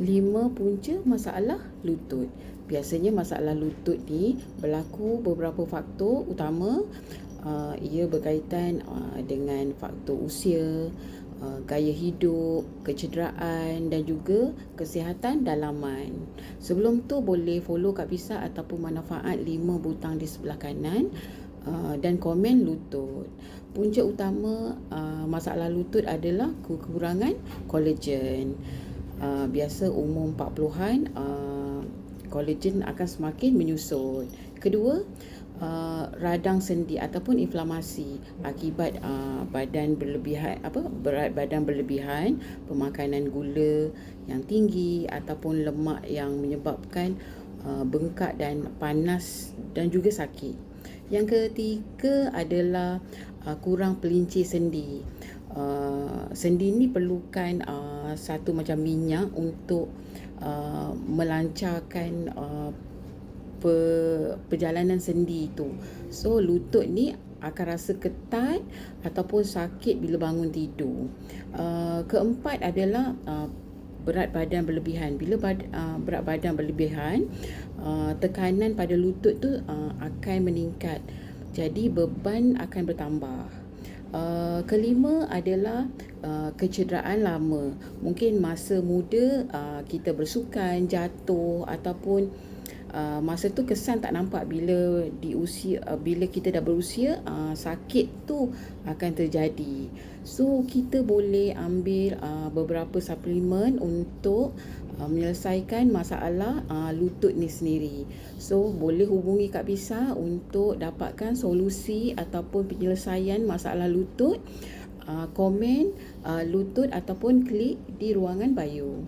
5 punca masalah lutut. Biasanya masalah lutut ni berlaku beberapa faktor utama. Ia berkaitan dengan faktor usia, gaya hidup, kecederaan dan juga kesihatan dalaman. Sebelum tu boleh follow Kak Pisa ataupun Manfaat 5 butang di sebelah kanan dan komen lutut. Punca utama masalah lutut adalah kekurangan kolagen. Biasa umur 40-an kolagen akan semakin menyusut. Kedua, radang sendi ataupun inflamasi akibat badan berlebihan, berat badan berlebihan, pemakanan gula yang tinggi ataupun lemak yang menyebabkan bengkak dan panas dan juga sakit. Yang ketiga adalah kurang pelincir sendi. Sendi ni perlukan satu macam minyak untuk melancarkan perjalanan sendi itu. So lutut ni akan rasa ketat ataupun sakit bila bangun tidur. Keempat adalah berat badan berlebihan. Bila berat badan berlebihan, tekanan pada lutut tu akan meningkat. Jadi beban akan bertambah. Kelima adalah kecederaan lama. Mungkin masa muda kita bersukan, jatuh ataupun masa tu kesan tak nampak. Bila kita dah berusia, sakit tu akan terjadi. So kita boleh ambil beberapa suplemen untuk menyelesaikan masalah lutut ni sendiri. So boleh hubungi Kak Pisa untuk dapatkan solusi ataupun penyelesaian masalah lutut. Komen lutut ataupun klik di ruangan bio.